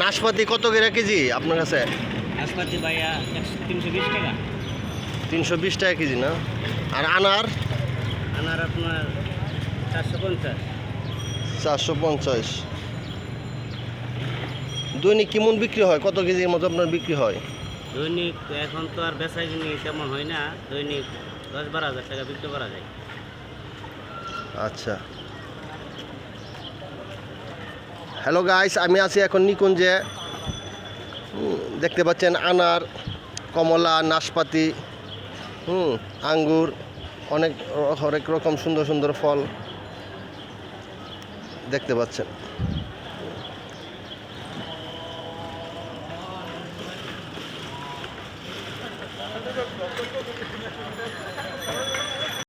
নাশপাতি কত করে কেজি আপনার কাছে? নাশপাতি ভাইয়া 320 টাকা। 320 টাকা কেজি না? আর আনার? আনার আপনার 450। 450। দৈনিক কেমন বিক্রি হয়? কত কেজির মতো আপনার বিক্রি হয়? দৈনিক এখন তো আর বেচা কিনি তেমন হয় না, দৈনিক 10-12 হাজার টাকা বিক্রি করা যায়। আচ্ছা, হ্যালো গাইস, আমি আছি এখন নিকুঞ্জে। দেখতে পাচ্ছেন আনার, কমলা, নাশপাতি, আঙ্গুর, অনেক রকম সুন্দর সুন্দর ফল দেখতে পাচ্ছেন।